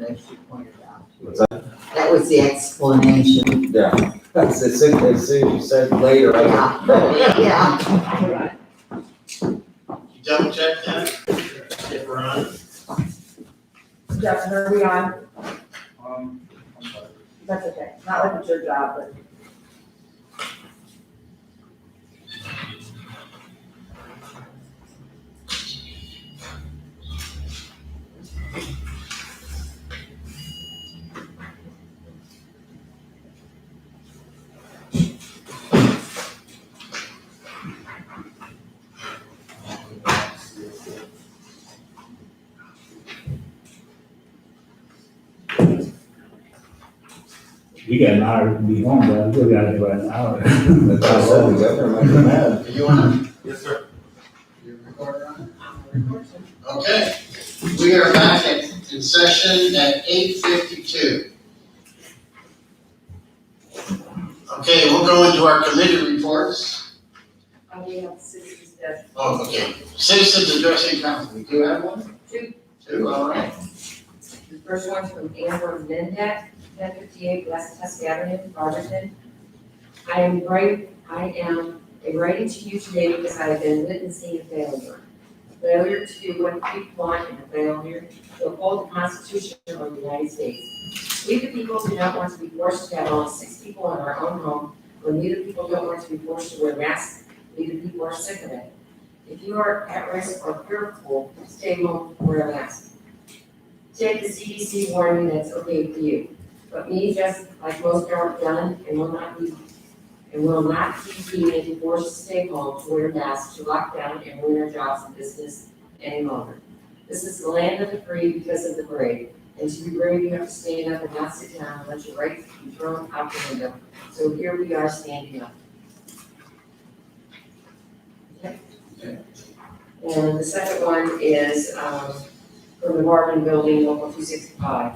as she pointed out. What's that? That was the explanation. Yeah, as soon as you said later, Yeah. You double check that, if we're on. Justin, are we on? I'm sorry. That's okay, not like it's your job, but. We got an hour to be home, but we still got about an hour. That's what I said, the governor might be mad. Are you on? Yes, sir. Your recorder on? Okay, we are back in session at 8:52. Okay, we'll go into our committee reports. We have citizens that. Oh, okay. Citizens addressing council, we do have one? Two. Two, all right. The first one's from Amber Mendak, 1058 West Tusk Avenue, Barberton. I am writing to you today because I have been witnessing a failure. A failure to do what people want and a failure to uphold the Constitution of the United States. We the people do not want to be forced to have only 6 people in our own home, when we the people don't want to be forced to wear masks. We the people are sick of it. If you are at risk or fearful, stay home, wear a mask. Take the CDC warning that's okay for you. But me, just like most are done and will not be being forced to stay home, to wear masks, to lock down and ruin our jobs and business any longer. This is the land of the free because of the brave. And to be brave, you have to stand up and not sit down and let your rights be thrown out the window. So here we are standing up. Okay. And the second one is from the Marvin Building, Local 265.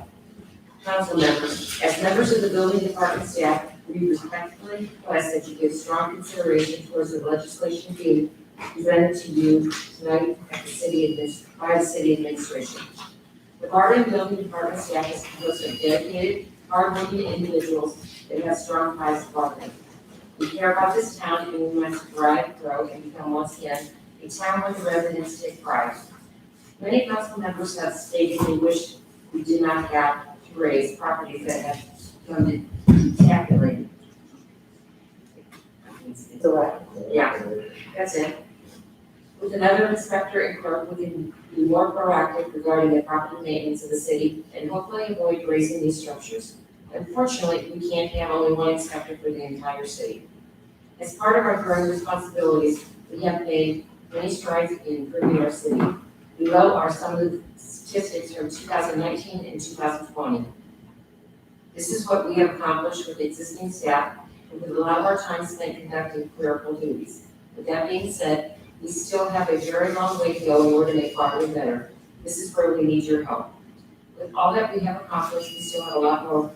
Council members, as members of the building department staff, we respectfully request that you give strong consideration towards the legislation being presented to you tonight at by the city administration. The Marvin Building Department staff is composed of dedicated, hardworking individuals that have strong ties to government. We care about this town and we want to thrive, grow, and become once again a town where the residents take pride. Many council members have stated they wish we did not have to raise properties that have become decapitated. Yeah, that's it. With another inspector and clerk, we can be more proactive regarding the property maintenance of the city and hopefully avoid raising these structures. Unfortunately, we can't have only one inspector for the entire city. As part of our growing responsibilities, we have made many strides in improving our city. Below are some of the statistics from 2019 and 2020. This is what we have accomplished with existing staff and with a lot of our time spent conducting clerical duties. With that being said, we still have a very long way to go in order to make Barberton better. This is where we need your help. With all that we have accomplished, we still have a lot more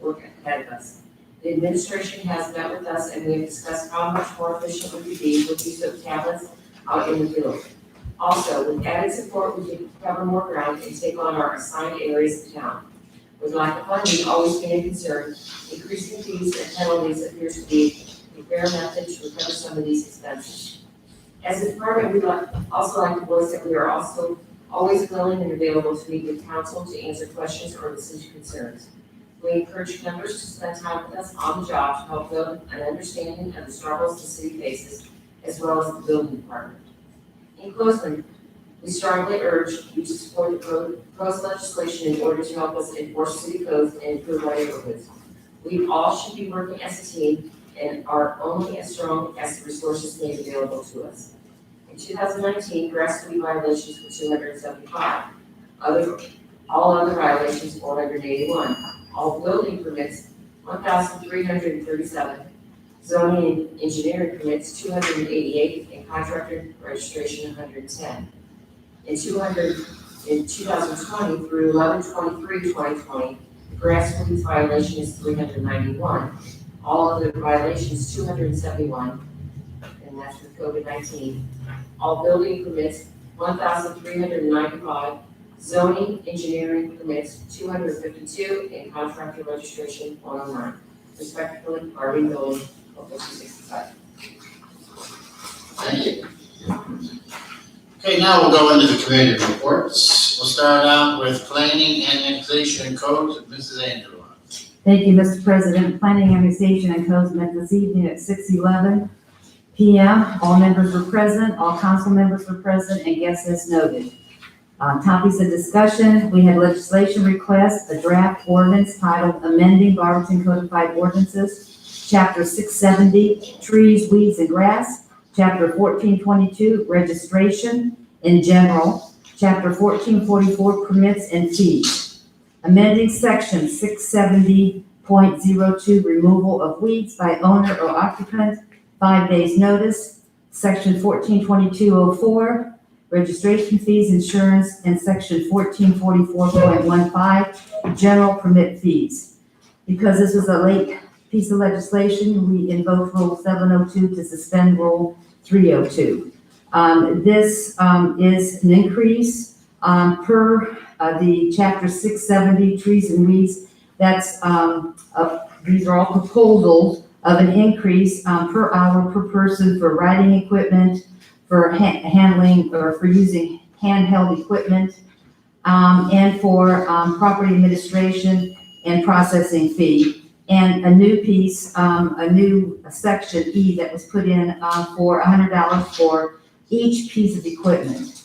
work ahead of us. The administration has met with us and we have discussed how much more efficient we could be with use of tablets out in the field. Also, with added support, we can cover more ground and take on our assigned areas of town. With lack of funding always being a concern, increasing fees and penalties appears to be a fair method to recover some of these expenses. As a department, we also like to voice that we are also always willing and available to meet with council to answer questions or listen to concerns. We encourage members to spend time with us on the job to help build an understanding of the struggles the city faces, as well as the building department. In closing, we strongly urge you to support the proposed legislation in order to help us enforce city codes and improve our neighborhoods. We all should be working as a team and are only as strong as the resources made available to us. In 2019, grass weed violations were 275. All other violations, 481. All building permits, 1,337. Zoning and engineering permits, 288, and contractor registration, 110. In 2020 through 11/23/2020, the grass weeds violation is 391. All other violations, 271, and that's with COVID-19. All building permits, 1,395. zoning, engineering permits 252, and contractor registration 109, respectively, Harding Village, Local 265. Thank you. Okay, now we'll go into the committee reports. We'll start out with planning, annexation, and codes, with Mrs. Angela. Thank you, Mr. President. Planning, Annexation, and Codes met this evening at 6:11 PM. All members were present, all council members were present, and guests as noted. Topics of discussion, we had legislation requests, a draft ordinance titled Amending Barberton Codified Ordinances, Chapter 670, Trees, Weeds, and Grass, Chapter 1422, Registration in General, Chapter 1444, Permits and Fees. Amending section 670.02, removal of weeds by owner or occupant, 5 days notice. Section 1422.04, registration fees, insurance, and section 1444.15, general permit fees. Because this was a late piece of legislation, we invoked Rule 702 to suspend Rule 302. This is an increase per the chapter 670, trees and weeds. That's, these are all proposals of an increase per hour per person for riding equipment, for handling or for using handheld equipment, and for property administration and processing fee. And a new piece, a new section E that was put in for $100 for each piece of equipment.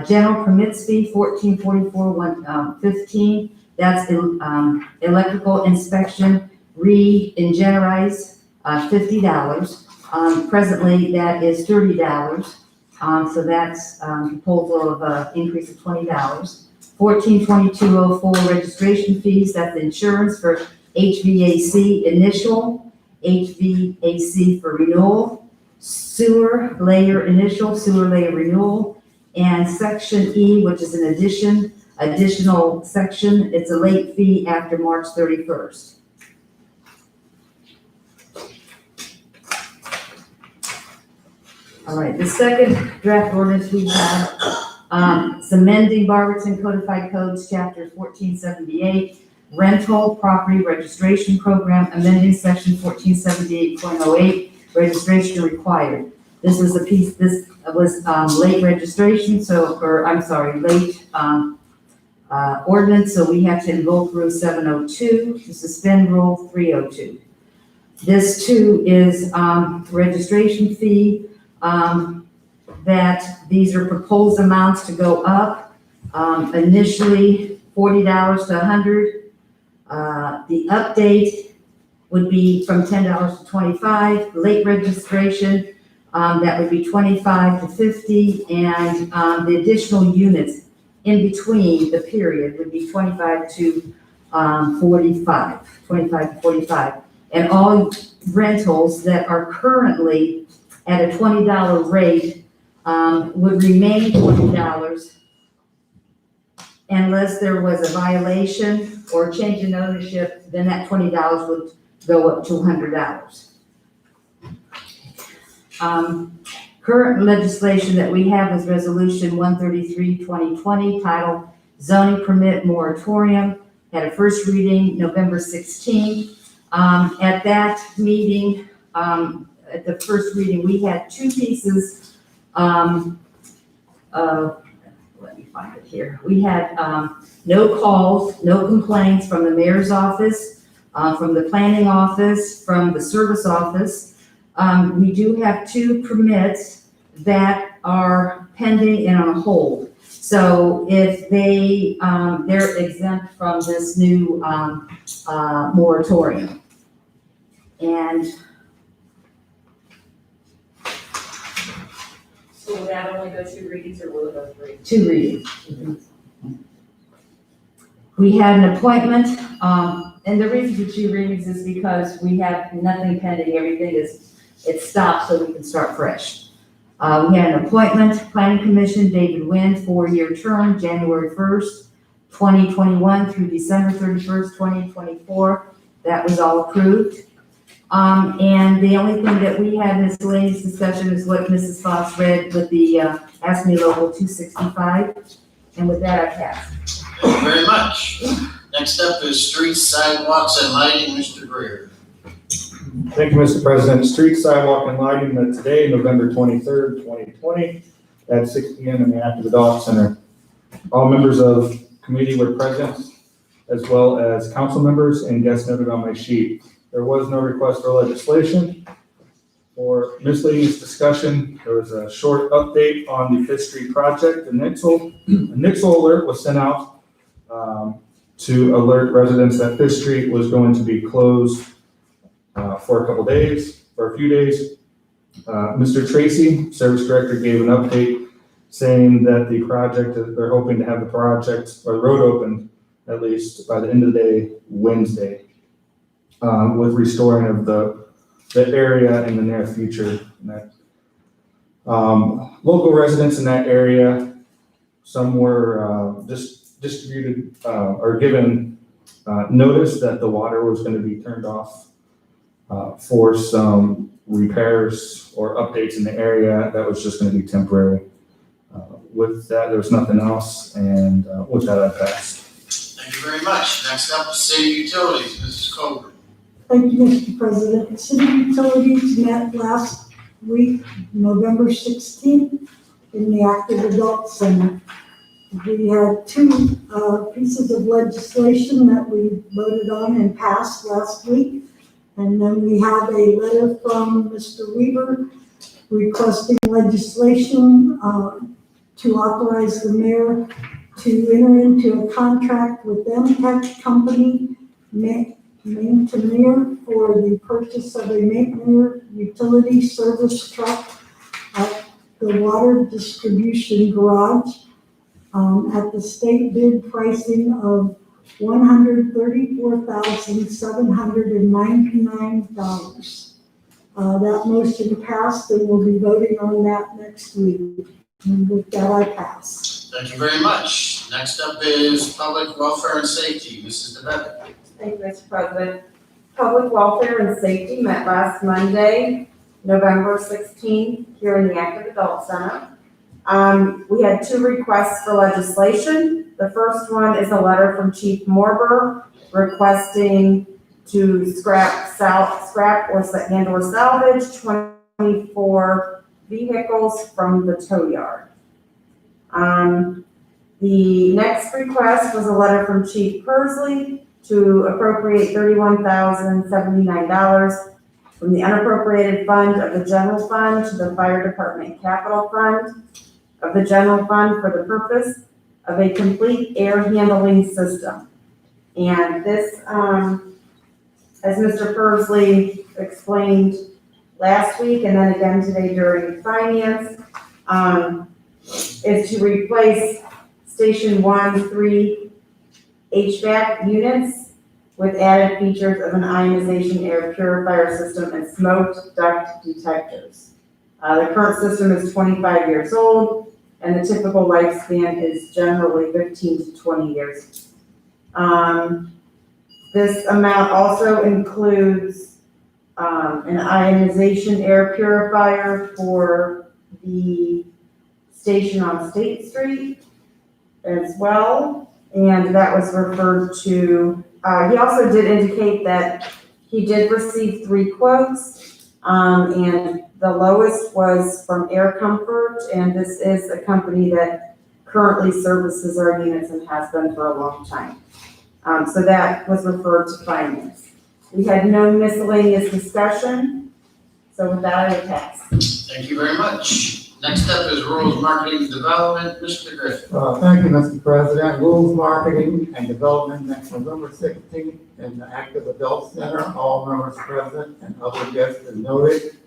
General permits fee, 1444.15, that's electrical inspection, re-ingenize, $50. Presently, that is $30. So that's proposal of increase of $20. 1422.04 registration fees, that's insurance for HVAC initial, HVAC for renewal, sewer layer initial, sewer layer renewal, and section E, which is an additional section, it's a late fee after March 31st. All right, the second draft ordinance we have, it's amending Barberton Codified Codes, Chapter 1478, rental property registration program, amending section 1478.08, registration required. This was a piece, this was late registration, late ordinance, so we have to invoke Rule 702 to suspend Rule 302. This too is registration fee, that these are proposed amounts to go up, initially $40 to $100. The update would be from $10 to $25, late registration, that would be $25 to $50, and the additional units in between the period would be 25 to 45. And all rentals that are currently at a $20 rate would remain $20 unless there was a violation or change in ownership, then that $20 would go up to $100. Current legislation that we have is Resolution 133/2020, titled Zoning Permit Moratorium, had a first reading November 16th. At that meeting, at the first reading, we had two pieces let me find it here. We had no calls, no complaints from the mayor's office, from the planning office, from the service office. We do have two permits that are pending and on hold. So if they're exempt from this new moratorium. And So will that only go 2 readings or will it go 3? 2 readings. We had an appointment, and the reason for 2 readings is because we have nothing pending, everything it stopped so we can start fresh. We had an appointment, Planning Commission, David Wynn, 4-year term, January 1st, 2021 through December 31st, 2024. That was all approved. And the only thing that we had miscellaneous discussion is what Mrs. Fox read with the ASME Local 265. And with that, I pass. Thank you very much. Next up is streets, sidewalks, and lighting, Mr. Greer. Thank you, Mr. President. Street, sidewalk, and lighting met today, November 23rd, 2020, at 6 p.m. in the Active Adult Center. All members of committee were present, as well as council members and guests noted on my sheet. There was no request for legislation. For miscellaneous discussion, there was a short update on the Fifth Street project. The Nixle alert was sent out to alert residents that Fifth Street was going to be closed for a few days. Mr. Tracy, Service Director, gave an update saying that the project, they're hoping to have the project or the road opened at least by the end of the day, Wednesday, with restoring of the area in the near future. Local residents in that area, some were distributed or given notice that the water was going to be turned off for some repairs or updates in the area. That was just going to be temporary. With that, there was nothing else, and with that, I passed. Thank you very much. Next up is city utilities, Mrs. Colbert. Thank you, Mr. President. City Utilities met last week, November 16th, in the Active Adult Center. We had two pieces of legislation that we voted on and passed last week. And then we have a letter from Mr. Weaver requesting legislation to authorize the mayor to enter into a contract with MTech Company, Maintainer, for the purchase of a Maintainer utility service truck at the water distribution garage at the state bid pricing of $134,799. That motion passed, and we'll be voting on that next week. And with that, I pass. Thank you very much. Next up is public welfare and safety, Mrs. DeBevick. Thank you, Mr. President. Public Welfare and Safety met last Monday, November 16th, here in the Active Adult Center. We had two requests for legislation. The first one is a letter from Chief Morber requesting to scrap or salvage 24 vehicles from the tow yard. The next request was a letter from Chief Persley to appropriate $31,079 from the unappropriated fund of the general fund to the fire department capital fund of the general fund for the purpose of a complete air handling system. And this, as Mr. Persley explained last week and then again today during finance, is to replace Station 1-3 HVAC units with added features of an ionization air purifier system and smoke duct detectors. The current system is 25 years old, and the typical lifespan is generally 15 to 20 years. This amount also includes an ionization air purifier for the station on State Street as well, and that was referred to. He also did indicate that he did receive 3 quotes, and the lowest was from Air Comfort, and this is a company that currently services our units and has been for a long time. So that was referred to finance. We had no miscellaneous discussion, so with that, I will pass. Thank you very much. Next up is rules, marketing, and development, Mr. Griffin. Thank you, Mr. President. Rules, Marketing, and Development next November 16th in the Active Adult Center. All members present and other guests are noted.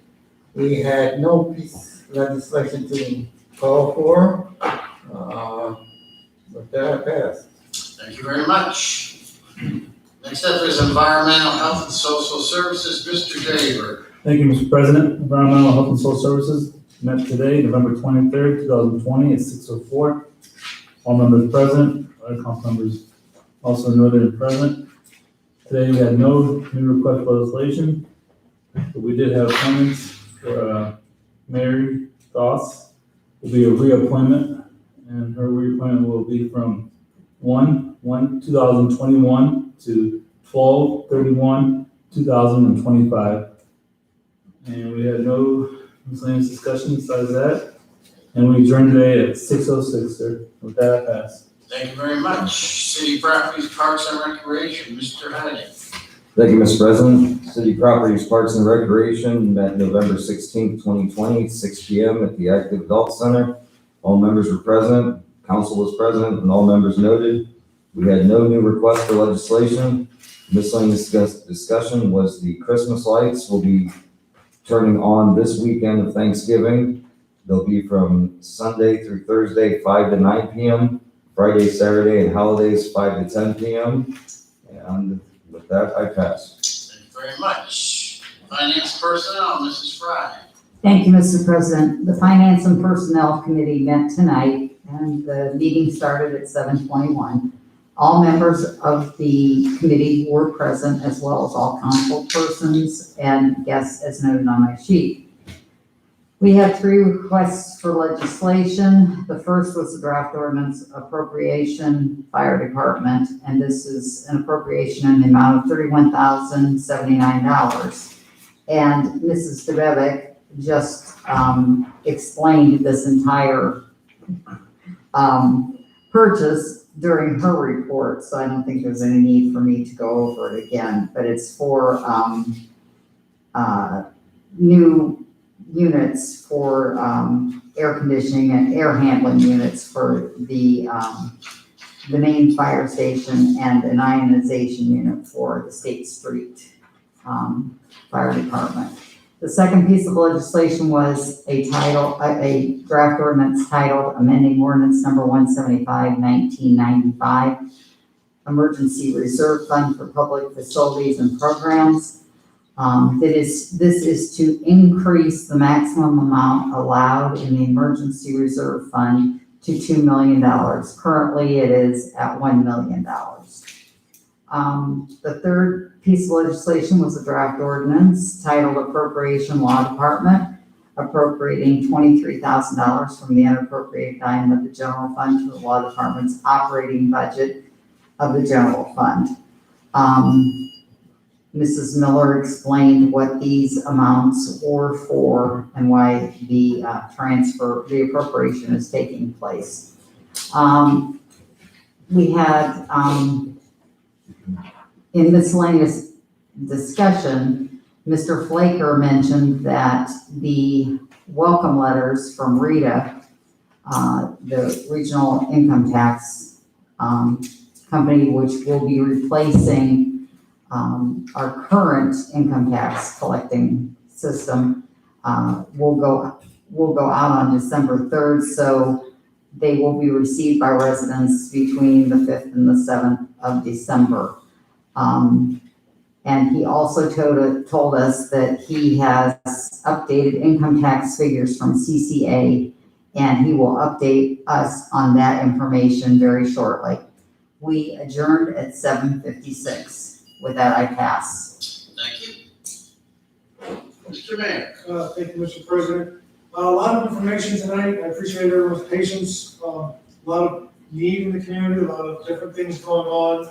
We had no piece of legislation to call for. With that, I pass. Thank you very much. Next up is environmental health and social services, Mr. Daver. Thank you, Mr. President. Environmental Health and Social Services met today, November 23rd, 2020 at 6:04. All members present, other council members also noted and present. Today we had no new request for legislation, but we did have comments for Mary Goss. Will be a reappointment and her reappointment will be from 1/1/2021 to 12/31/2025. And we had no miscellaneous discussion besides that. And we adjourned today at 6:06, sir. With that, I pass. Thank you very much. City Properties, Parks and Recreation, Mr. Heidi. Thank you, Mr. President. City Properties, Parks and Recreation met November 16th, 2020, 6 PM at the Active Adult Center. All members were present, council was present, and all members noted. We had no new requests for legislation. Miscellaneous discussion was the Christmas lights will be turning on this weekend of Thanksgiving. They'll be from Sunday through Thursday, 5 to 9 PM, Friday, Saturday, and holidays, 5 to 10 PM. And with that, I pass. Thank you very much. Finance Personnel, Mrs. Fry. Thank you, Mr. President. The Finance and Personnel Committee met tonight, and the meeting started at 7:21. All members of the committee were present, as well as all council persons and guests as noted on my sheet. We had 3 requests for legislation. The first was the draft ordinance appropriation fire department, and this is an appropriation in the amount of $31,079. And Mrs. DeBevick just explained this entire purchase during her report, so I don't think there's any need for me to go over it again. But it's for new units for air conditioning and air handling units for the main fire station and an ionization unit for the State Street Fire Department. The second piece of legislation was a draft ordinance titled amending ordinance number 175, 1995, Emergency Reserve Fund for Public Facilities and Programs. This is to increase the maximum amount allowed in the Emergency Reserve Fund to $2 million. Currently, it is at $1 million. The third piece of legislation was a draft ordinance titled Appropriation Law Department, appropriating $23,000 from the unappropriated item of the general fund to the law department's operating budget of the general fund. Mrs. Miller explained what these amounts were for and why the appropriation is taking place. We had, in miscellaneous discussion, Mr. Flaker mentioned that the welcome letters from RITA, the Regional Income Tax Company, which will be replacing our current income tax collecting system, will go out on December 3rd, so they will be received by residents between the 5th and the 7th of December. And he also told us that he has updated income tax figures from CCA, and he will update us on that information very shortly. We adjourned at 7:56. With that, I pass. Thank you. Mr. Mayor. Thank you, Mr. President. A lot of information tonight. I appreciate everyone's patience. A lot of need in the community, a lot of different things going on.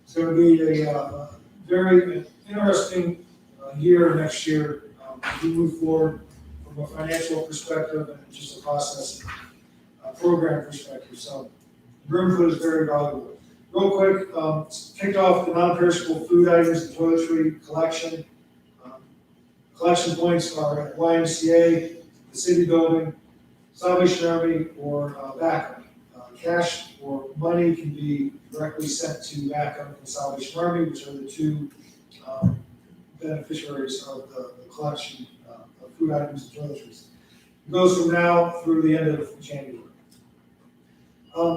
It's going to be a very interesting year next year as we move forward from a financial perspective and just a process program perspective. So your input is very valuable. Real quick, kicked off the non-perishable food items and toiletry collection. Collection points are at YMCA, the city building, Salvation Army, or Backup. Cash or money can be directly sent to Backup and Salvation Army, which are the 2 beneficiaries of the collection of food items and toiletries. It goes from now through the end of January.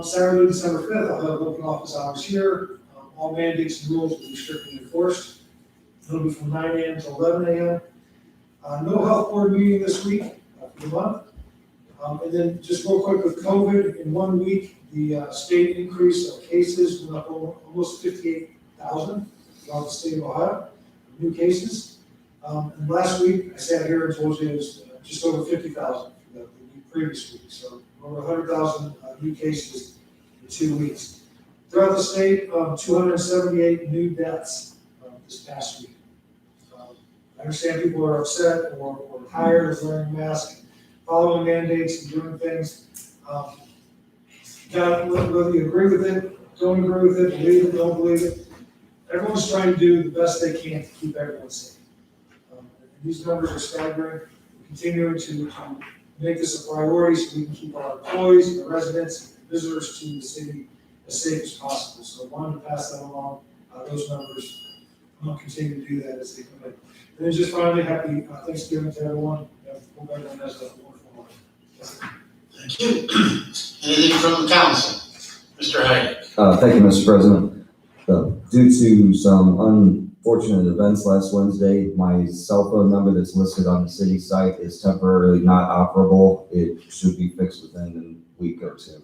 Saturday, December 5th, I'll have open office hours here. All mandates and rules will be strictly enforced. It'll be from 9 a.m. to 11 a.m. No health board meeting this week for the month. And then just real quick with COVID, in 1 week, the state increase of cases went up almost 58,000 throughout the state of Ohio, new cases. And last week, I sat here and told you it was just over 50,000 the previous week. So over 100,000 new cases in 2 weeks. Throughout the state, 278 new deaths this past week. I understand people are upset or tired of wearing masks, following mandates and doing things. Whether you agree with it, don't agree with it, believe it, don't believe it, everyone's trying to do the best they can to keep everyone safe. And these numbers are staggering. We're continuing to make this a priority so we can keep our employees, our residents, and visitors to the city as safe as possible. So I wanted to pass that along, those numbers. I'm going to continue to do that as they come in. And then just finally, happy Thanksgiving to everyone. Hope everyone has a wonderful life. Thank you. Anything from the council? Mr. Heidick. Thank you, Mr. President. Due to some unfortunate events last Wednesday, my cell phone number that's listed on the city site is temporarily not operable. It should be fixed within a week or two.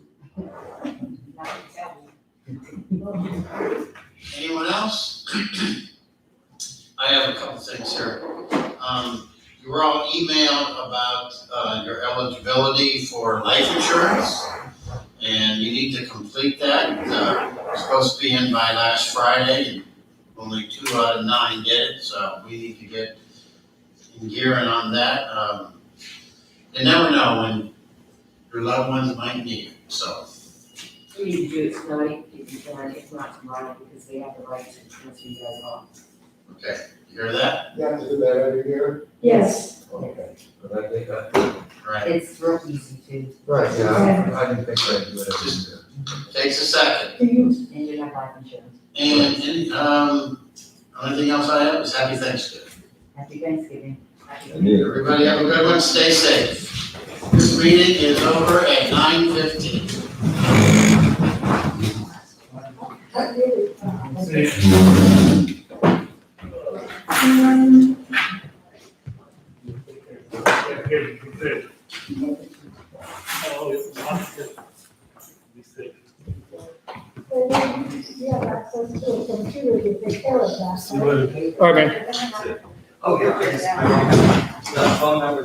Anyone else? I have a couple things here. You were all emailed about your eligibility for life insurance, and you need to complete that. It's supposed to be in by last Friday, and only 2 out of 9 did it, so we need to get in gearing on that. You never know when your loved ones might need it, so. We need to do it tonight, if you can, if not tomorrow, because they have the right to transfer you guys off. Okay, you hear that? You have to do that every year? Yes. Okay. But I think that. Right. It's real easy to, Right, yeah, I didn't think that you would have been there. Takes a second. Do you, and you have life insurance. And, anything else I have is happy Thanksgiving. Happy Thanksgiving. Everybody have a good one, stay safe. This meeting is over at 9:15. that really, yeah, that's so cool. Computer to take care of that. Okay. Oh, yeah. The phone number